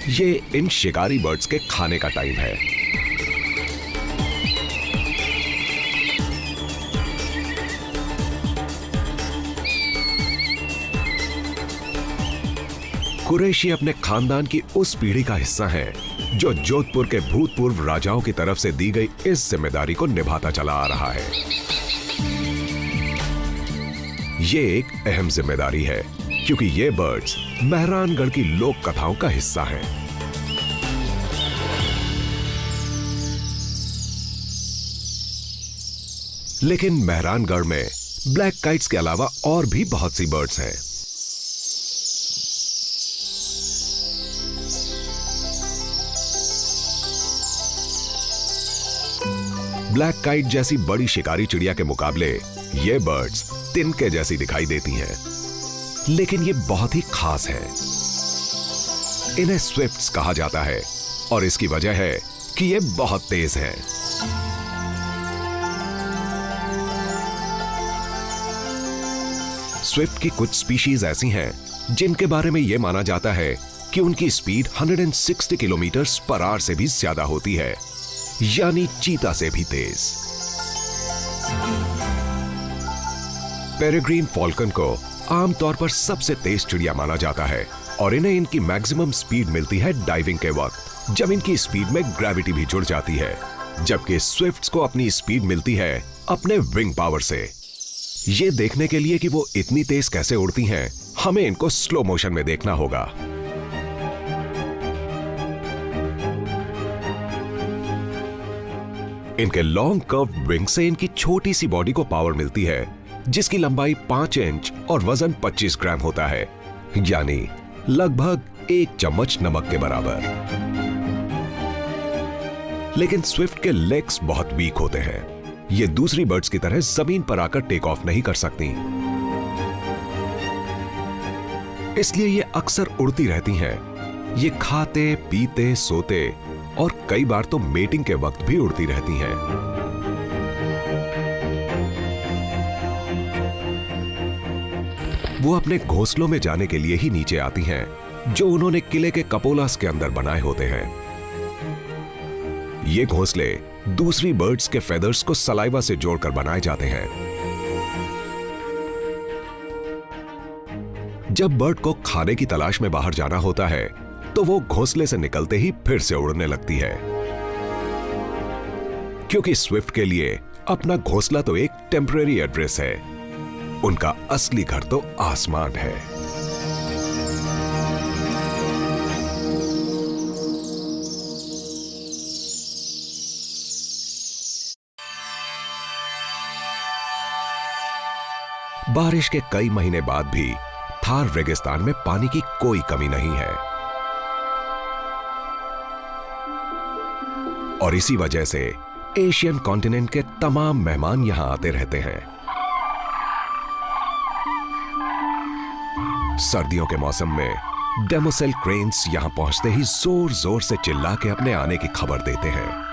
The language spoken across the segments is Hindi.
ये इन शिकारी बर्ड्स के खाने का टाइम है। कुरैशी अपने खानदान की उस पीढ़ी का हिस्सा है जो जोधपुर के भूतपूर्व राजाओं की तरफ से दी गई इस जिम्मेदारी को निभाता चला आ रहा है। ये एक अहम जिम्मेदारी है क्योंकि ये बर्ड्स मेहरानगढ़ की लोक कथाओं का हिस्सा हैं। लेकिन मेहरानगढ़ में ब्लैक काइट्स के अलावा और भी बहुत सी बर्ड्स हैं। ब्लैक काइट जैसी बड़ी शिकारी चिड़िया के मुकाबले ये बर्ड्स तिनके जैसी दिखाई देती हैं, लेकिन ये बहुत ही खास है। इन्हें स्विफ्ट्स कहा जाता है और इसकी वजह है कि ये बहुत तेज हैं। स्विफ्ट की कुछ स्पीशीज ऐसी हैं जिनके बारे में यह माना जाता है कि उनकी स्पीड 160 किलोमीटर पर आवर से भी ज्यादा होती है, यानी चीता से भी तेज। पेरेग्रीन फॉल्कन को आमतौर पर सबसे तेज चिड़िया माना जाता है और इन्हें इनकी मैक्सिमम स्पीड मिलती है डाइविंग के वक्त, जब इनकी स्पीड में ग्रेविटी भी जुड़ जाती है, जबकि स्विफ्ट्स को अपनी स्पीड मिलती है अपने विंग पावर से। ये देखने के लिए कि वो इतनी तेज कैसे उड़ती हैं, हमें इनको स्लो मोशन में देखना होगा। इनके लॉन्ग कर्व विंग से इनकी छोटी सी बॉडी को पावर मिलती है, जिसकी लंबाई 5 इंच और वजन 25 ग्राम होता है, यानी लगभग 1 चम्मच नमक के बराबर। लेकिन स्विफ्ट के लेग्स बहुत वीक होते हैं। ये दूसरी बर्ड्स की तरह जमीन पर आकर टेक ऑफ नहीं कर सकती, इसलिए ये अक्सर उड़ती रहती हैं। ये खाते, पीते, सोते और कई बार तो मेटिंग के वक्त भी उड़ती रहती हैं। वो अपने घोंसलों में जाने के लिए ही नीचे आती हैं, जो उन्होंने किले के कपोलास के अंदर बनाए होते हैं। ये घोंसले दूसरी बर्ड्स के फेदर्स को सलाइवा से जोड़कर बनाए जाते हैं। जब बर्ड को खाने की तलाश में बाहर जाना होता है तो वो घोंसले से निकलते ही फिर से उड़ने लगती है, क्योंकि स्विफ्ट के लिए अपना घोंसला तो एक टेम्परेरी एड्रेस है, उनका असली घर तो आसमान है। बारिश के कई महीने बाद भी थार रेगिस्तान में पानी की कोई कमी नहीं है और इसी वजह से एशियन कॉन्टिनेंट के तमाम मेहमान यहां आते रहते हैं। सर्दियों के मौसम में डेमोसेल क्रेन्स यहां पहुंचते ही जोर जोर से चिल्ला के अपने आने की खबर देते हैं।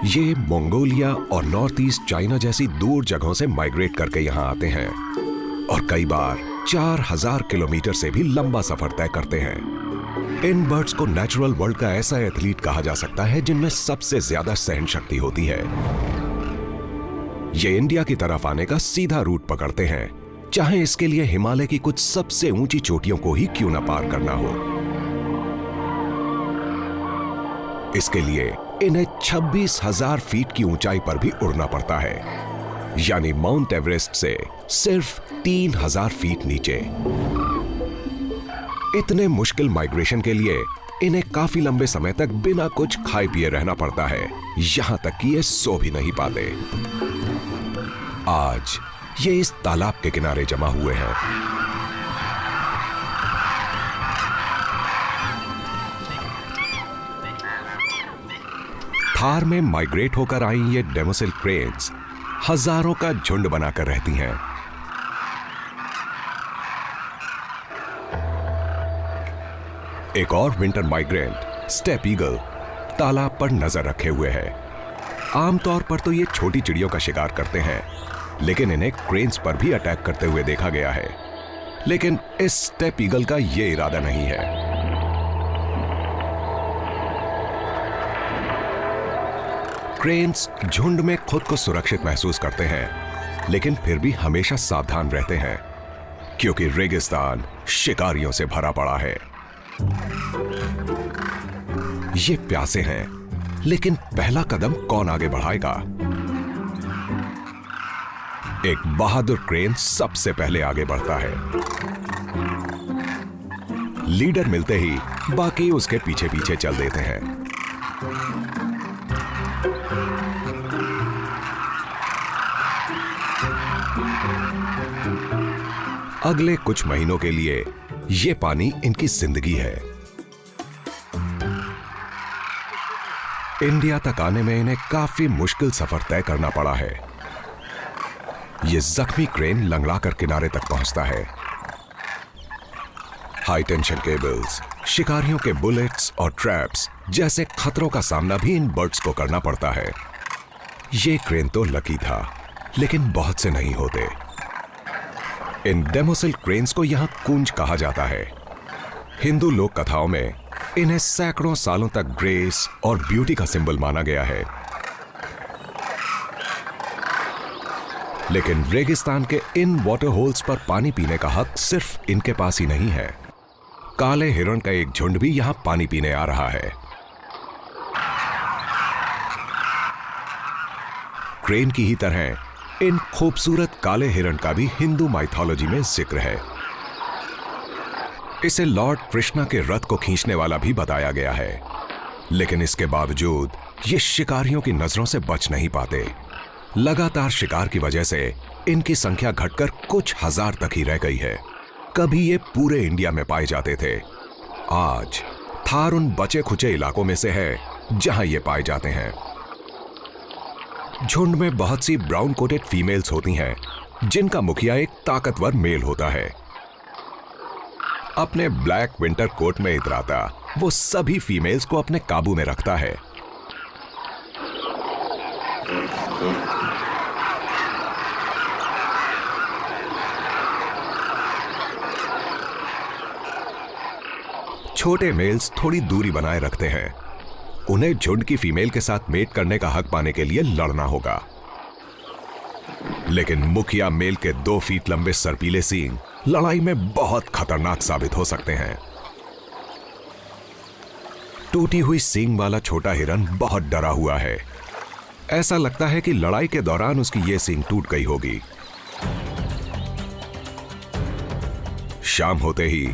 ये मंगोलिया और नॉर्थ ईस्ट चाइना जैसी दूर जगहों से माइग्रेट करके यहां आते हैं और कई बार 4000 किलोमीटर से भी लंबा सफर तय करते हैं। इन बर्ड्स को नेचुरल वर्ल्ड का ऐसा एथलीट कहा जा सकता है जिनमें सबसे ज्यादा सहन शक्ति होती है। ये इंडिया की तरफ आने का सीधा रूट पकड़ते हैं, चाहे इसके लिए हिमालय की कुछ सबसे ऊंची चोटियों को ही क्यों ना पार करना हो। इसके लिए इन्हें 26,000 फीट की ऊंचाई पर भी उड़ना पड़ता है, यानी माउंट एवरेस्ट से सिर्फ 3,000 फीट नीचे। इतने मुश्किल माइग्रेशन के लिए इन्हें काफी लंबे समय तक बिना कुछ खाए पिए रहना पड़ता है, यहां तक कि ये सो भी नहीं पाते। आज ये इस तालाब के किनारे जमा हुए हैं। थार में माइग्रेट होकर आई ये डेमोसेल क्रेन्स हजारों का झुंड बनाकर रहती हैं। एक और विंटर माइग्रेंट स्टेप ईगल तालाब पर नजर रखे हुए है। आमतौर पर तो ये छोटी चिड़ियों का शिकार करते हैं, लेकिन इन्हें क्रेन्स पर भी अटैक करते हुए देखा गया है। लेकिन इस स्टेप ईगल का ये इरादा नहीं है। क्रेन्स झुंड में खुद को सुरक्षित महसूस करते हैं, लेकिन फिर भी हमेशा सावधान रहते हैं क्योंकि रेगिस्तान शिकारियों से भरा पड़ा है। ये प्यासे हैं, लेकिन पहला कदम कौन आगे बढ़ाएगा? एक बहादुर क्रेन सबसे पहले आगे बढ़ता है। लीडर मिलते ही बाकी उसके पीछे पीछे चल देते हैं। अगले कुछ महीनों के लिए ये पानी इनकी जिंदगी है। इंडिया तक आने में इन्हें काफी मुश्किल सफर तय करना पड़ा है। ये जख्मी क्रेन लंगड़ाकर किनारे तक पहुंचता है। हाई टेंशन केबल्स, शिकारियों के बुलेट्स और ट्रैप्स जैसे खतरों का सामना भी इन बर्ड्स को करना पड़ता है। ये क्रेन तो लकी था, लेकिन बहुत से नहीं होते। इन डेमोसेल क्रेन्स को यहां कूंज कहा जाता है। हिंदू लोक कथाओं में इन्हें सैकड़ों सालों तक ग्रेस और ब्यूटी का सिंबल माना गया है। लेकिन रेगिस्तान के इन वाटर होल्स पर पानी पीने का हक सिर्फ इनके पास ही नहीं है। काले हिरण का एक झुंड भी यहां पानी पीने आ रहा है। क्रेन की ही तरह इन खूबसूरत काले हिरण का भी हिंदू माइथोलॉजी में जिक्र है। इसे लॉर्ड कृष्णा के रथ को खींचने वाला भी बताया गया है, लेकिन इसके बावजूद ये शिकारियों की नजरों से बच नहीं पाते। लगातार शिकार की वजह से इनकी संख्या घटकर कुछ हजार तक ही रह गई है। कभी ये पूरे इंडिया में पाए जाते थे। आज थार उन बचे खुचे इलाकों में से है जहां ये पाए जाते हैं। झुंड में बहुत सी ब्राउन कोटेड फीमेल्स होती हैं, जिनका मुखिया एक ताकतवर मेल होता है। अपने ब्लैक विंटर कोट में इतराता वो सभी फीमेल्स को अपने काबू में रखता है। छोटे मेल्स थोड़ी दूरी बनाए रखते हैं। उन्हें झुंड की फीमेल के साथ मेट करने का हक पाने के लिए लड़ना होगा। लेकिन मुखिया मेल के 2 फीट लंबे सर्पीले सींग लड़ाई में बहुत खतरनाक साबित हो सकते हैं। टूटी हुई सींग वाला छोटा हिरन बहुत डरा हुआ है। ऐसा लगता है कि लड़ाई के दौरान उसकी ये सींग टूट गई होगी। शाम होते ही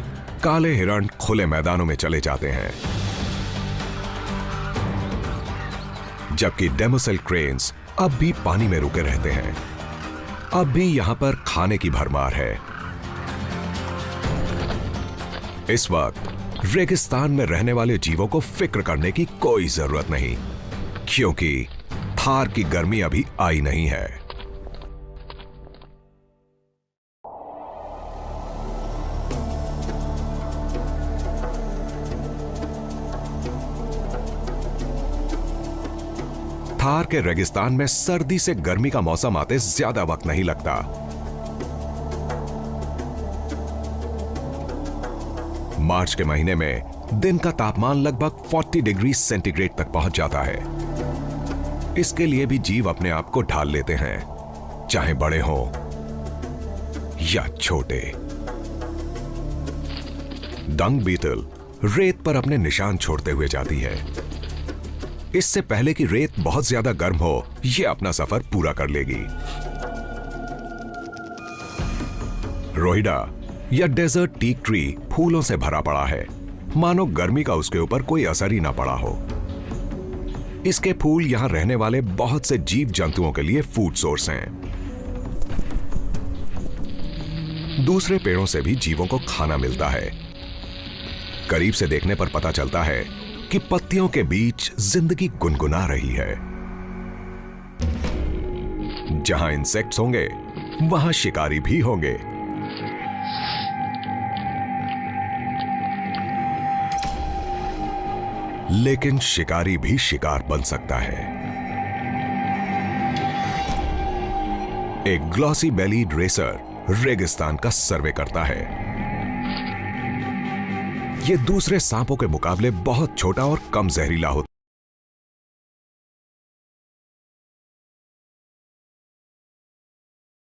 काले हिरण खुले मैदानों में चले जाते हैं, जबकि डेमोसेल क्रेन्स अब भी पानी में रुके रहते हैं। अब भी यहां पर खाने की भरमार है। इस वक्त रेगिस्तान में रहने वाले जीवों को फिक्र करने की कोई जरूरत नहीं, क्योंकि थार की गर्मी अभी आई नहीं है। थार के रेगिस्तान में सर्दी से गर्मी का मौसम आते ज्यादा वक्त नहीं लगता। मार्च के महीने में दिन का तापमान लगभग 40 डिग्री सेंटीग्रेड तक पहुंच जाता है। इसके लिए भी जीव अपने आप को ढाल लेते हैं, चाहे बड़े हों या छोटे। डंग बीटल रेत पर अपने निशान छोड़ते हुए जाती है। इससे पहले कि रेत बहुत ज्यादा गर्म हो, यह अपना सफर पूरा कर लेगी। रोहिडा या डेजर्ट टीक ट्री फूलों से भरा पड़ा है, मानो गर्मी का उसके ऊपर कोई असर ही ना पड़ा हो। इसके फूल यहां रहने वाले बहुत से जीव जंतुओं के लिए फूड सोर्स हैं। दूसरे पेड़ों से भी जीवों को खाना मिलता है। करीब से देखने पर पता चलता है कि पत्तियों के बीच जिंदगी गुनगुना रही है। जहां इंसेक्ट्स होंगे, वहां शिकारी भी होंगे। लेकिन शिकारी भी शिकार बन सकता है। एक ग्लॉसी बेलीड रेसर रेगिस्तान का सर्वे करता है। यह दूसरे सांपों के मुकाबले बहुत छोटा और कम जहरीला होता है।